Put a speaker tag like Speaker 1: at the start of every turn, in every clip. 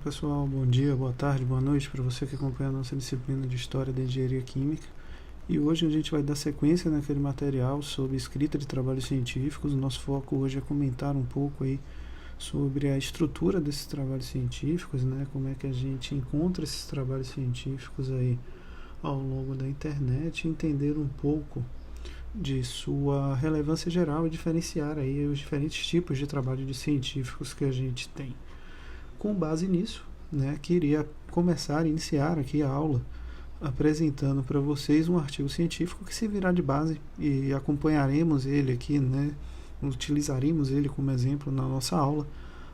Speaker 1: Pessoal, bom dia, boa tarde, boa noite para você que acompanha a nossa disciplina de História da Engenharia Química. E hoje a gente vai dar sequência naquele material sobre escrita de trabalhos científicos. O nosso foco hoje é comentar um pouco aí sobre a estrutura desses trabalhos científicos, né? Como é que a gente encontra esses trabalhos científicos aí ao longo da internet, entender um pouco de sua relevância geral e diferenciar aí os diferentes tipos de trabalho de científicos que a gente tem. Com base nisso, né, queria iniciar aqui a aula apresentando para vocês um artigo científico que servirá de base e acompanharemos ele aqui, né, utilizaremos ele como exemplo na nossa aula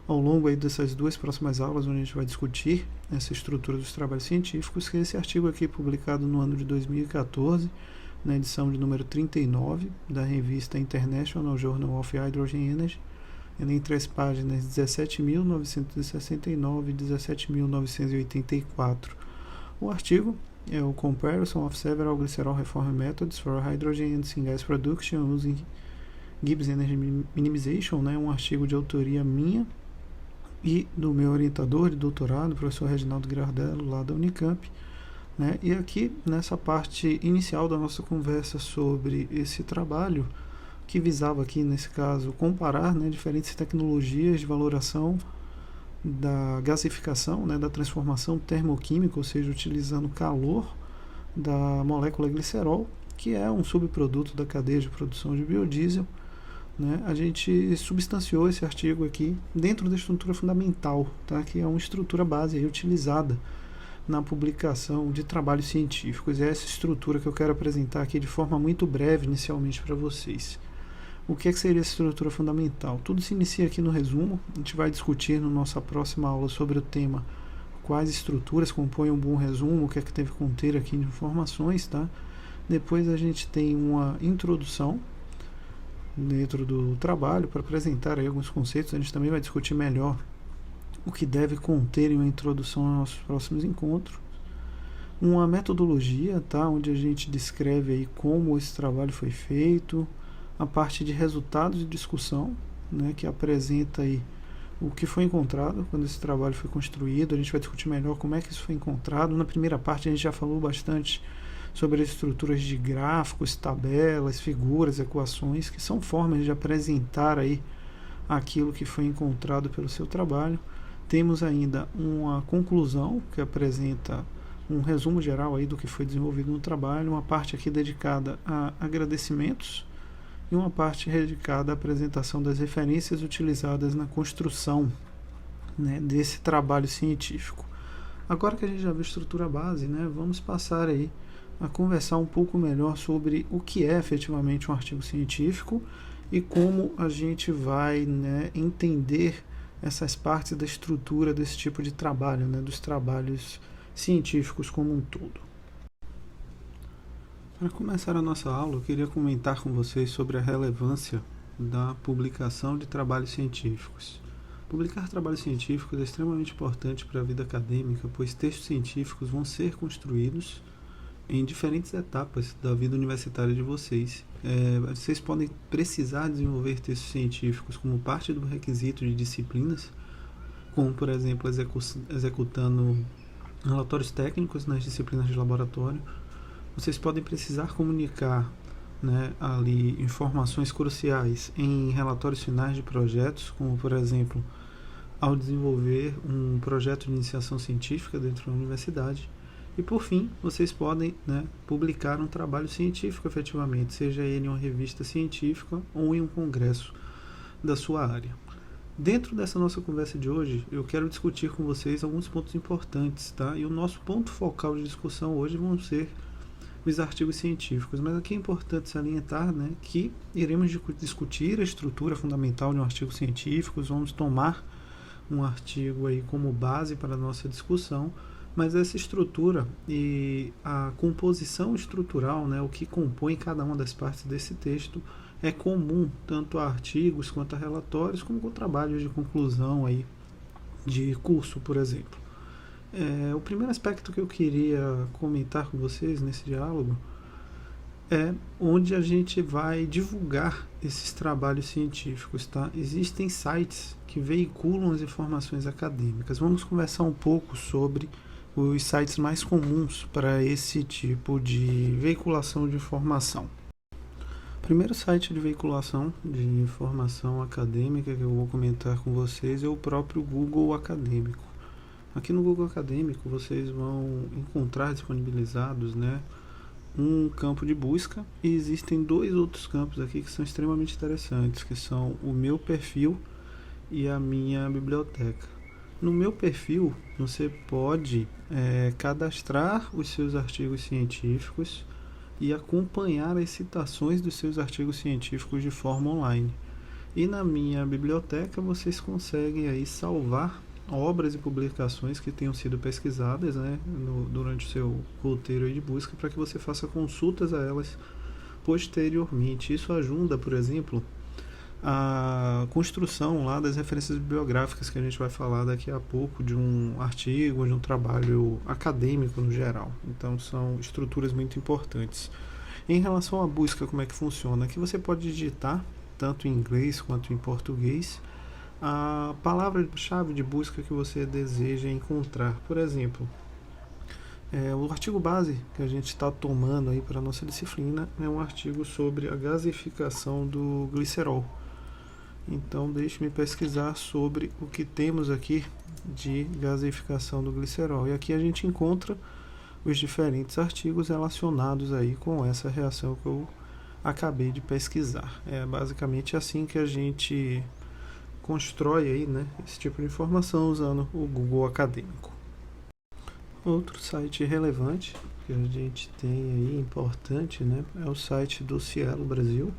Speaker 1: ao longo aí dessas duas próximas aulas, onde a gente vai discutir essa estrutura dos trabalhos científicos, que é esse artigo aqui publicado no ano de 2014, na edição de número 39 da revista International Journal of Hydrogen Energy, entre as páginas 17.969 e 17.984. O artigo é o Comparison of Several Glycerol Reform Methods for Hydrogen and Syngas Production Using Gibbs Energy Minimization, né? Um artigo de autoria minha e do meu orientador de doutorado, professor Reginaldo Girardello, lá da Unicamp. Né? E aqui, nessa parte inicial da nossa conversa sobre esse trabalho, que visava aqui, nesse caso, comparar, né, diferentes tecnologias de valoração da gasificação, né, da transformação termoquímica, ou seja, utilizando calor da molécula glicerol, que é um subproduto da cadeia de produção de biodiesel. Né, a gente substanciou esse artigo aqui dentro da estrutura fundamental, tá, que é uma estrutura base aí utilizada na publicação de trabalhos científicos. É essa estrutura que eu quero apresentar aqui de forma muito breve inicialmente para vocês. O que seria essa estrutura fundamental? Tudo se inicia aqui no resumo. A gente vai discutir na nossa próxima aula sobre o tema quais estruturas compõem um bom resumo, o que deve conter aqui de informações, tá? Depois a gente tem uma introdução dentro do trabalho para apresentar aí alguns conceitos. A gente também vai discutir melhor o que deve conter em uma introdução aos nossos próximos encontros. Uma metodologia, tá? Onde a gente descreve aí como esse trabalho foi feito, a parte de resultados de discussão, né, que apresenta aí o que foi encontrado quando esse trabalho foi construído. A gente vai discutir melhor como é que isso foi encontrado. Na primeira parte a gente já falou bastante sobre as estruturas de gráficos, tabelas, figuras, equações, que são formas de apresentar aí aquilo que foi encontrado pelo seu trabalho. Temos ainda uma conclusão que apresenta um resumo geral aí do que foi desenvolvido no trabalho, uma parte aqui dedicada a agradecimentos e uma parte dedicada à apresentação das referências utilizadas na construção, né, desse trabalho científico. Agora que a gente já viu a estrutura base, né, vamos passar aí a conversar um pouco melhor sobre o que é efetivamente um artigo científico e como a gente vai, né, entender essas partes da estrutura desse tipo de trabalho, né, dos trabalhos científicos como um todo. Para começar a nossa aula, eu queria comentar com vocês sobre a relevância da publicação de trabalhos científicos. Publicar trabalhos científicos é extremamente importante para a vida acadêmica, pois textos científicos vão ser construídos em diferentes etapas da vida universitária de vocês. Vocês podem precisar desenvolver textos científicos como parte do requisito de disciplinas, como, por exemplo, executando relatórios técnicos nas disciplinas de laboratório. Vocês podem precisar comunicar, né, ali informações cruciais em relatórios finais de projetos, como, por exemplo, ao desenvolver um projeto de iniciação científica dentro da universidade. E, por fim, vocês podem, né, publicar um trabalho científico efetivamente, seja ele em uma revista científica ou em um congresso da sua área. Dentro dessa nossa conversa de hoje, eu quero discutir com vocês alguns pontos importantes, tá? E o nosso ponto focal de discussão hoje vão ser os artigos científicos, mas aqui é importante salientar, né, que iremos discutir a estrutura fundamental de um artigo científico, vamos tomar um artigo aí como base para a nossa discussão, mas essa estrutura e a composição estrutural, né, o que compõe cada uma das partes desse texto, é comum tanto a artigos quanto a relatórios, como com trabalhos de conclusão aí de curso, por exemplo. O primeiro aspecto que eu queria comentar com vocês nesse diálogo é onde a gente vai divulgar esses trabalhos científicos, tá? Existem sites que veiculam as informações acadêmicas. Vamos conversar um pouco sobre os sites mais comuns para esse tipo de veiculação de informação. O primeiro site de veiculação de informação acadêmica que eu vou comentar com vocês é o próprio Google Acadêmico. Aqui no Google Acadêmico vocês vão encontrar disponibilizados, né, um campo de busca, e existem dois outros campos aqui que são extremamente interessantes, que são o meu perfil e a minha biblioteca. No meu perfil você pode cadastrar os seus artigos científicos e acompanhar as citações dos seus artigos científicos de forma online. E na minha biblioteca vocês conseguem aí salvar obras e publicações que tenham sido pesquisadas, né, durante o seu roteiro de busca, para que você faça consultas a elas posteriormente. Isso ajuda, por exemplo, a construção lá das referências bibliográficas que a gente vai falar daqui a pouco, de um artigo, de um trabalho acadêmico no geral. Então são estruturas muito importantes. Em relação à busca, como é que funciona? Aqui você pode digitar, tanto em inglês quanto em português, a palavra-chave de busca que você deseja encontrar. Por exemplo, o artigo base que a gente está tomando aí para a nossa disciplina é um artigo sobre a gasificação do glicerol. Então deixe-me pesquisar sobre o que temos aqui de gasificação do glicerol. E aqui a gente encontra os diferentes artigos relacionados aí com essa reação que eu acabei de pesquisar. É basicamente assim que a gente constrói aí, né, esse tipo de informação usando o Google Acadêmico. Outro site relevante que a gente tem aí, importante, né, é o site do Cielo Brasil.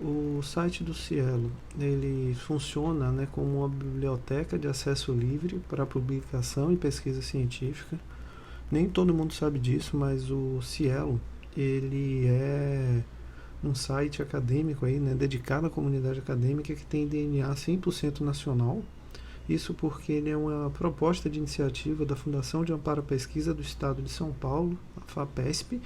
Speaker 1: O site do Cielo, ele funciona, né, como uma biblioteca de acesso livre para publicação e pesquisa científica. Nem todo mundo sabe disso, mas o Cielo, ele é um site acadêmico aí, né, dedicado à comunidade acadêmica, que tem DNA 100% nacional. Isso porque ele é uma proposta de iniciativa da Fundação de Amparo à Pesquisa do Estado de São Paulo, a FAPESP,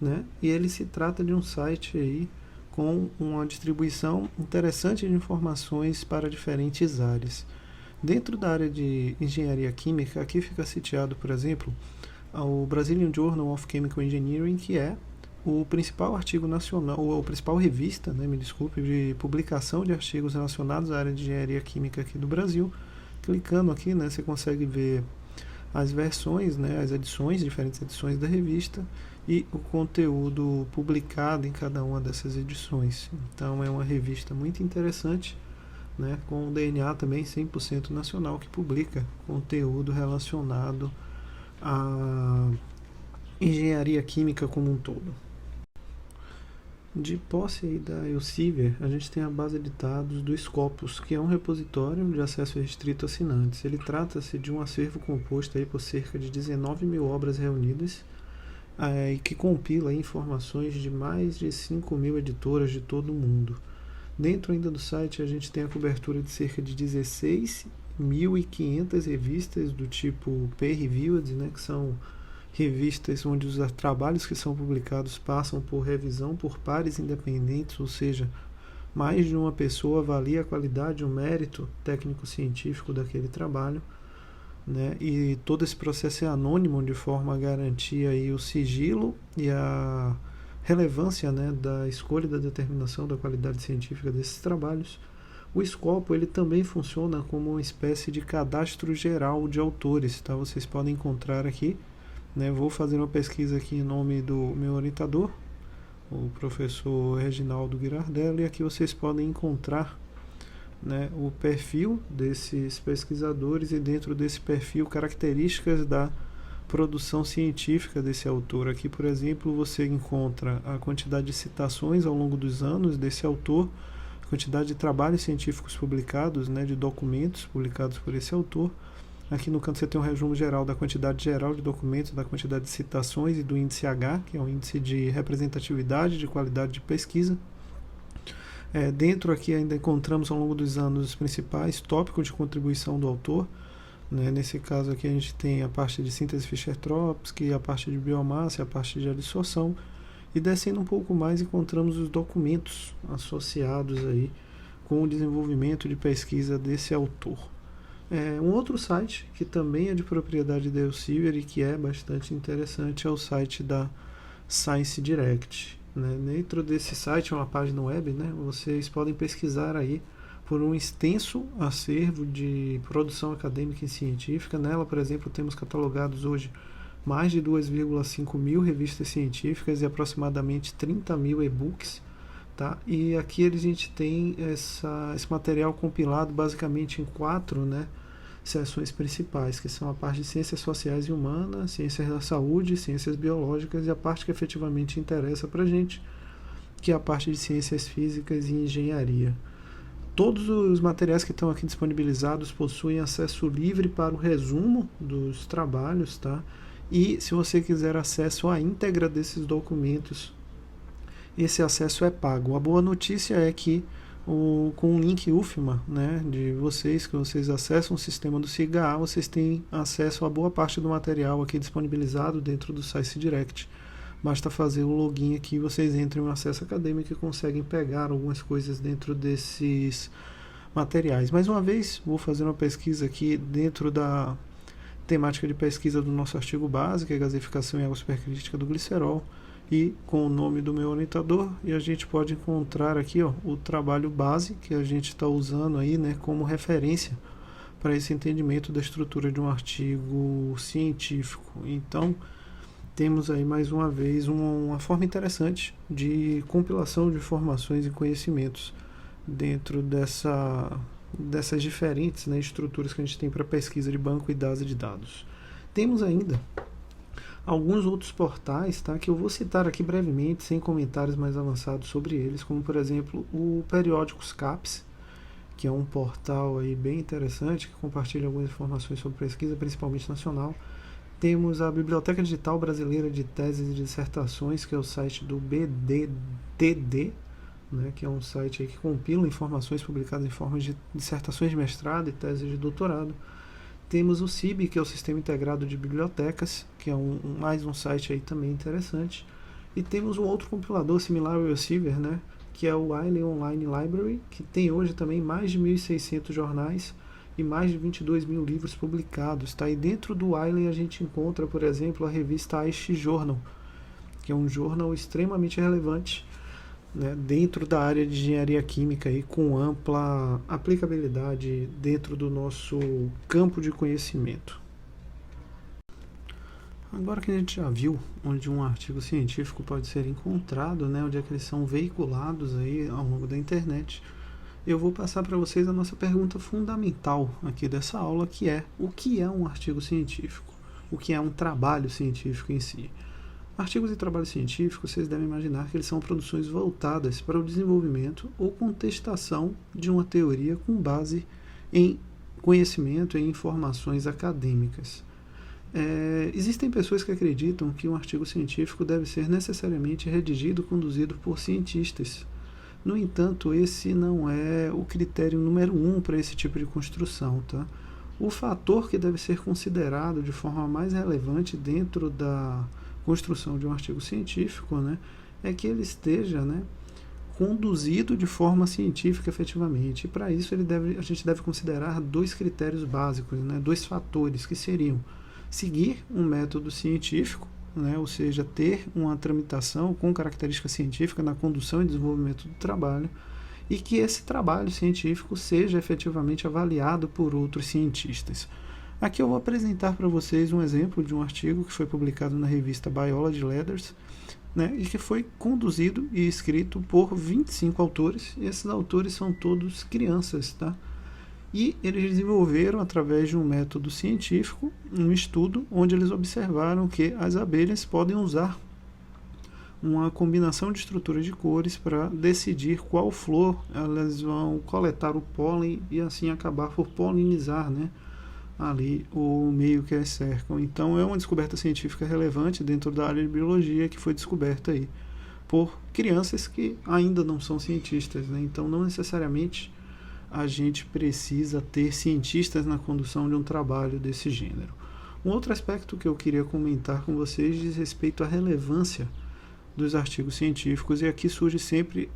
Speaker 1: né? E ele se trata de um site aí com uma distribuição interessante de informações para diferentes áreas. Dentro da área de engenharia química, aqui fica sitiado, por exemplo, o Brazilian Journal of Chemical Engineering, que é o principal artigo nacional, ou a principal revista, né, me desculpe, de publicação de artigos relacionados à área de engenharia química aqui do Brasil. Clicando aqui, né, você consegue ver as versões, né, as edições, diferentes edições da revista e o conteúdo publicado em cada uma dessas edições. Então é uma revista muito interessante, né, com um DNA também 100% nacional, que publica conteúdo relacionado à engenharia química como um todo. De posse aí da Elsevier, a gente tem a base de dados do Scopus, que é um repositório de acesso restrito a assinantes. Ele trata-se de um acervo composto aí por cerca de 19 mil obras reunidas, e que compila aí informações de mais de 5 mil editoras de todo o mundo. Dentro ainda do site a gente tem a cobertura de cerca de 16.500 revistas do tipo peer-reviewed, né, que são revistas onde os trabalhos que são publicados passam por revisão por pares independentes, ou seja, mais de uma pessoa avalia a qualidade e o mérito técnico-científico daquele trabalho, né? E todo esse processo é anônimo, de forma a garantir aí o sigilo e a relevância, né, da escolha e da determinação da qualidade científica desses trabalhos. O Scopus, ele também funciona como uma espécie de cadastro geral de autores, tá? Vocês podem encontrar aqui, né, vou fazer uma pesquisa aqui em nome do meu orientador, o professor Reginaldo Girardello, e aqui vocês podem encontrar, né, o perfil desses pesquisadores e, dentro desse perfil, características da produção científica desse autor. Aqui, por exemplo, você encontra a quantidade de citações ao longo dos anos desse autor, a quantidade de trabalhos científicos publicados, né, de documentos publicados por esse autor. Aqui no canto você tem um resumo geral da quantidade geral de documentos, da quantidade de citações e do índice H, que é o índice de representatividade de qualidade de pesquisa. Dentro aqui ainda encontramos ao longo dos anos os principais tópicos de contribuição do autor, né? Nesse caso aqui a gente tem a parte de síntese Fischer-Tropsch, a parte de biomassa, a parte de adsorção, E descendo um pouco mais, encontramos os documentos associados aí com o desenvolvimento de pesquisa desse autor. Um outro site que também é de propriedade da Elsevier e que é bastante interessante é o site da Science Direct. Né? Dentro desse site, é uma página web, né? Vocês podem pesquisar aí por um extenso acervo de produção acadêmica e científica. Nela, por exemplo, temos catalogados hoje mais de 2,5 mil revistas científicas e aproximadamente 30 mil e-books. Tá? E aqui a gente tem esse material compilado basicamente em 4, né, seções principais, que são a parte de ciências sociais e humanas, ciências da saúde, ciências biológicas e a parte que efetivamente interessa para a gente, que é a parte de ciências físicas e engenharia. Todos os materiais que estão aqui disponibilizados possuem acesso livre para o resumo dos trabalhos, tá? E se você quiser acesso à íntegra desses documentos, esse acesso é pago. A boa notícia é que com o link UFMA, né, de vocês, que vocês acessam o sistema do SIGA, vocês têm acesso a boa parte do material aqui disponibilizado dentro do Science Direct. Basta fazer o login aqui, vocês entram em acesso acadêmico e conseguem pegar algumas coisas dentro desses materiais. Mais uma vez, vou fazer uma pesquisa aqui dentro da temática de pesquisa do nosso artigo base, que é a gasificação em água supercrítica do glicerol, e com o nome do meu orientador, e a gente pode encontrar aqui, ó, o trabalho base que a gente está usando aí, né, como referência para esse entendimento da estrutura de um artigo científico. Então, temos aí mais uma vez uma forma interessante de compilação de informações e conhecimentos dentro dessas diferentes, né, estruturas que a gente tem para pesquisa de banco e base de dados. Temos ainda alguns outros portais, tá, que eu vou citar aqui brevemente, sem comentários mais avançados sobre eles, como por exemplo o Periódicos CAPES, que é um portal aí bem interessante, que compartilha algumas informações sobre pesquisa, principalmente nacional. Temos a Biblioteca Digital Brasileira de Teses e Dissertações, que é o site do BDTD, né, que é um site aí que compila informações publicadas em forma de dissertações de mestrado e teses de doutorado. Temos o CIB, que é o Sistema Integrado de Bibliotecas, que é mais um site aí também interessante. E temos um outro compilador similar ao Elsevier, né, que é o Wiley Online Library, que tem hoje também mais de 1.600 jornais e mais de 22 mil livros publicados. Tá? E dentro do Wiley a gente encontra, por exemplo, a revista ICE Journal, que é um jornal extremamente relevante, né, dentro da área de engenharia química e com ampla aplicabilidade dentro do nosso campo de conhecimento. Agora que a gente já viu onde um artigo científico pode ser encontrado, né, onde é que eles são veiculados aí ao longo da internet, eu vou passar para vocês a nossa pergunta fundamental aqui dessa aula, que é: o que é um artigo científico? O que é um trabalho científico em si? Artigos e trabalhos científicos, vocês devem imaginar que eles são produções voltadas para o desenvolvimento ou contestação de uma teoria com base em conhecimento e informações acadêmicas. Existem pessoas que acreditam que um artigo científico deve ser necessariamente redigido e conduzido por cientistas. No entanto, esse não é o critério número 1 para esse tipo de construção. Tá? O fator que deve ser considerado de forma mais relevante dentro da construção de um artigo científico, né, é que ele esteja, né, conduzido de forma científica efetivamente. E para isso a gente deve considerar 2 critérios básicos, né, 2 fatores, que seriam seguir um método científico, né, ou seja, ter uma tramitação com característica científica na condução e desenvolvimento do trabalho, e que esse trabalho científico seja efetivamente avaliado por outros cientistas. Aqui eu vou apresentar para vocês um exemplo de um artigo que foi publicado na revista Biology Letters, né, e que foi conduzido e escrito por 25 autores, e esses autores são todos crianças, tá? E eles desenvolveram, através de um método científico, um estudo onde eles observaram que as abelhas podem usar uma combinação de estruturas de cores para decidir qual flor elas vão coletar o pólen e assim acabar por polinizar, né, ali o meio que as cercam. Então é uma descoberta científica relevante dentro da área de biologia, que foi descoberta aí por crianças que ainda não são cientistas, né? Então não necessariamente a gente precisa ter cientistas na condução de um trabalho desse gênero. Um outro aspecto que eu queria comentar com vocês diz respeito à relevância dos artigos científicos, e aqui surge sempre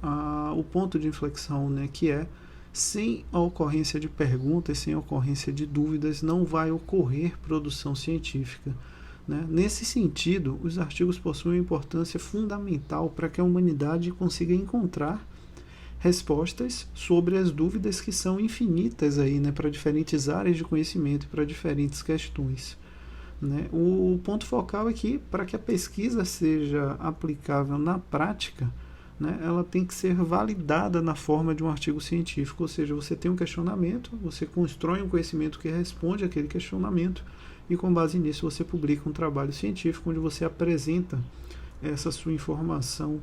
Speaker 1: o ponto de inflexão, né, que é: sem a ocorrência de perguntas, sem a ocorrência de dúvidas, não vai ocorrer produção científica, né? Nesse sentido, os artigos possuem importância fundamental para que a humanidade consiga encontrar respostas sobre as dúvidas que são infinitas aí, né, para diferentes áreas de conhecimento e para diferentes questões, né? O ponto focal é que, para que a pesquisa seja aplicável na prática, né, ela tem que ser validada na forma de um artigo científico, ou seja, você tem um questionamento, você constrói um conhecimento que responde àquele questionamento, e com base nisso você publica um trabalho científico onde você apresenta essa sua informação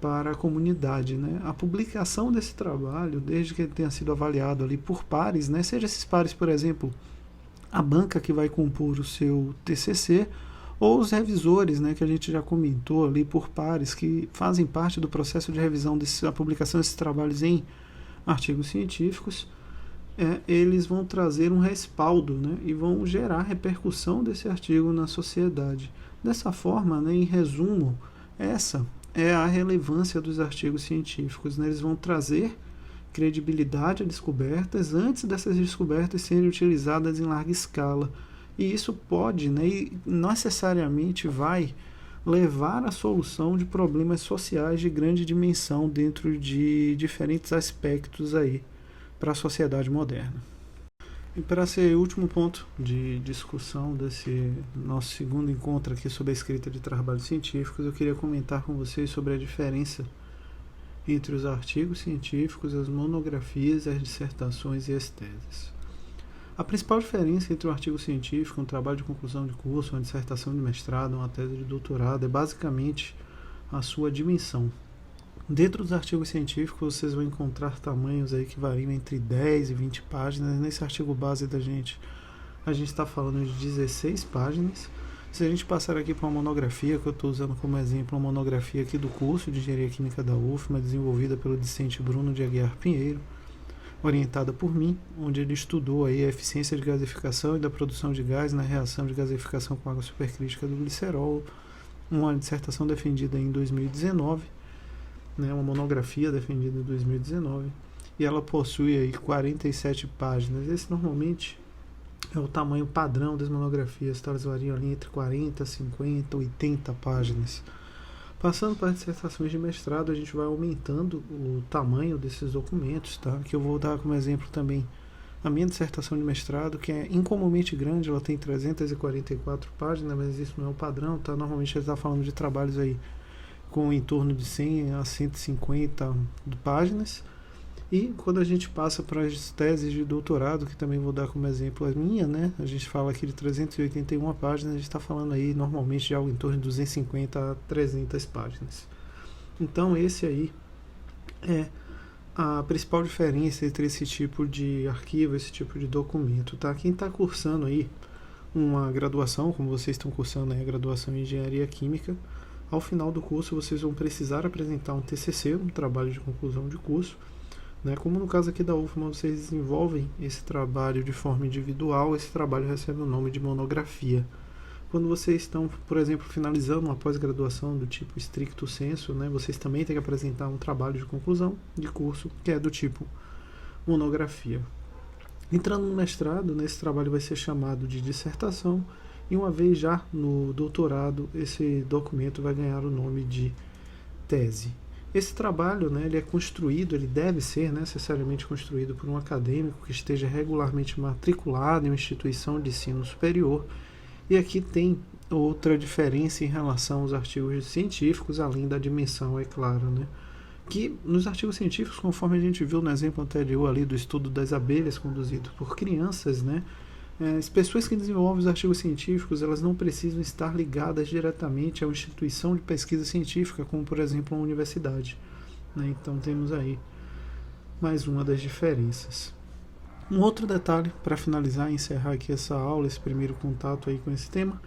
Speaker 1: para a comunidade, né? A publicação desse trabalho, desde que ele tenha sido avaliado ali por pares, né, seja esses pares, por exemplo, a banca que vai compor o seu TCC, ou os revisores, né, que a gente já comentou ali por pares, que fazem parte do processo de revisão da publicação desses trabalhos em artigos científicos, eles vão trazer um respaldo, né, e vão gerar repercussão desse artigo na sociedade. Dessa forma, né, em resumo, essa é a relevância dos artigos científicos, né? Eles vão trazer credibilidade a descobertas antes dessas descobertas serem utilizadas em larga escala. E isso pode, né, e necessariamente vai levar à solução de problemas sociais de grande dimensão dentro de diferentes aspectos aí para a sociedade moderna. E para ser o último ponto de discussão desse nosso segundo encontro aqui sobre a escrita de trabalhos científicos, eu queria comentar com vocês sobre a diferença entre os artigos científicos, as monografias, as dissertações e as teses. A principal diferença entre um artigo científico, um trabalho de conclusão de curso, uma dissertação de mestrado, uma tese de doutorado, é basicamente a sua dimensão. Dentro dos artigos científicos, vocês vão encontrar tamanhos aí que variam entre 10 e 20 páginas. Nesse artigo base da gente, a gente está falando de 16 páginas. Se a gente passar aqui para uma monografia, que eu estou usando como exemplo, uma monografia aqui do curso de Engenharia Química da UFMA, desenvolvida pelo discente Bruno de Aguiar Pinheiro, orientada por mim, onde ele estudou aí a eficiência de gasificação e da produção de gás na reação de gasificação com água supercrítica do glicerol, uma dissertação defendida em 2019, né, uma monografia defendida em 2019, e ela possui aí 47 páginas. Esse normalmente é o tamanho padrão das monografias, tá? Elas variam ali entre 40, 50, 80 páginas. Passando para as dissertações de mestrado, a gente vai aumentando o tamanho desses documentos, tá? Que eu vou dar como exemplo também a minha dissertação de mestrado, que é incomumente grande, ela tem 344 páginas, mas isso não é o padrão, tá? Normalmente a gente está falando de trabalhos aí com em torno de 100 a 150 páginas. E quando a gente passa para as teses de doutorado, que também vou dar como exemplo a minha, né? A gente fala aqui de 381 páginas, a gente está falando aí normalmente de algo em torno de 250 a 300 páginas. Então esse aí é a principal diferença entre esse tipo de arquivo, esse tipo de documento, tá? Quem está cursando aí uma graduação, como vocês estão cursando aí a graduação em Engenharia Química, ao final do curso vocês vão precisar apresentar um TCC, um trabalho de conclusão de curso, né? Como no caso aqui da UFMA, vocês desenvolvem esse trabalho de forma individual, esse trabalho recebe o nome de monografia. Quando vocês estão, por exemplo, finalizando uma pós-graduação do tipo stricto sensu, né, vocês também têm que apresentar um trabalho de conclusão de curso, que é do tipo monografia. Entrando no mestrado, esse trabalho vai ser chamado de dissertação, e uma vez já no doutorado, esse documento vai ganhar o nome de tese. Esse trabalho, né, ele é construído, ele deve ser necessariamente construído por um acadêmico que esteja regularmente matriculado em uma instituição de ensino superior. E aqui tem outra diferença em relação aos artigos científicos, além da dimensão, é claro, né? Que nos artigos científicos, conforme a gente viu no exemplo anterior ali do estudo das abelhas conduzido por crianças, né? As pessoas que desenvolvem os artigos científicos, elas não precisam estar ligadas diretamente a uma instituição de pesquisa científica, como por exemplo uma universidade, né? Então temos aí mais uma das diferenças. Um outro detalhe, para finalizar e encerrar aqui essa aula, esse primeiro contato aí com esse tema,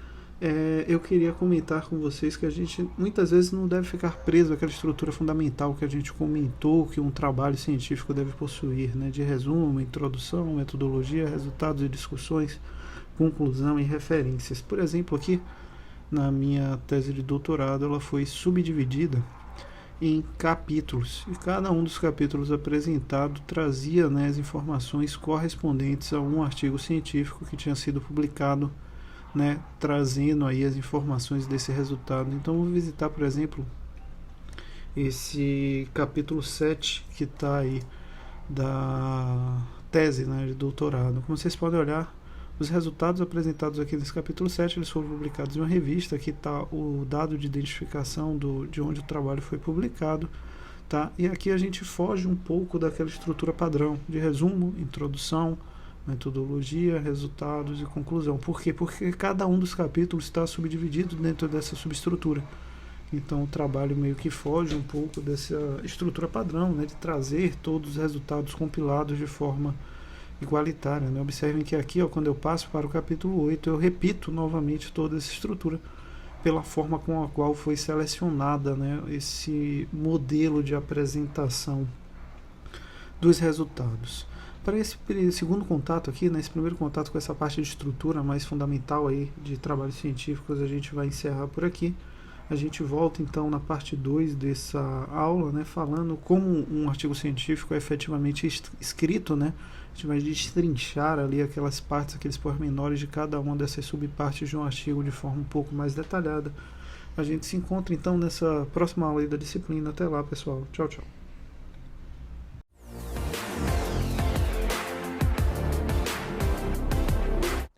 Speaker 1: eu queria comentar com vocês que a gente muitas vezes não deve ficar preso àquela estrutura fundamental que a gente comentou que um trabalho científico deve possuir, né, de resumo, introdução, metodologia, resultados e discussões, conclusão e referências. Por exemplo, aqui na minha tese de doutorado, ela foi subdividida em capítulos, e cada um dos capítulos apresentado trazia, né, as informações correspondentes a um artigo científico que tinha sido publicado, né, trazendo aí as informações desse resultado. Então vou visitar, por exemplo, esse capítulo 7 que está aí da tese, né, de doutorado. Como vocês podem olhar, os resultados apresentados aqui nesse capítulo 7, eles foram publicados em uma revista. Aqui está o dado de identificação de onde o trabalho foi publicado. Tá? E aqui a gente foge um pouco daquela estrutura padrão de resumo, introdução, metodologia, resultados e conclusão. Por quê? Porque cada um dos capítulos está subdividido dentro dessa subestrutura. Então o trabalho meio que foge um pouco dessa estrutura padrão, né, de trazer todos os resultados compilados de forma igualitária. Né? Observem que aqui, ó, quando eu passo para o capítulo 8, eu repito novamente toda essa estrutura pela forma com a qual foi selecionada, né, esse modelo de apresentação dos resultados. Para esse segundo contato aqui, né, esse primeiro contato com essa parte de estrutura mais fundamental aí de trabalhos científicos, a gente vai encerrar por aqui. A gente volta então na parte 2 dessa aula, né, falando como um artigo científico é efetivamente escrito, né? A gente vai destrinchar ali aquelas partes, aqueles pormenores de cada uma dessas subpartes de um artigo de forma um pouco mais detalhada. A gente se encontra então nessa próxima aula aí da disciplina. Até lá, pessoal. Tchau, tchau.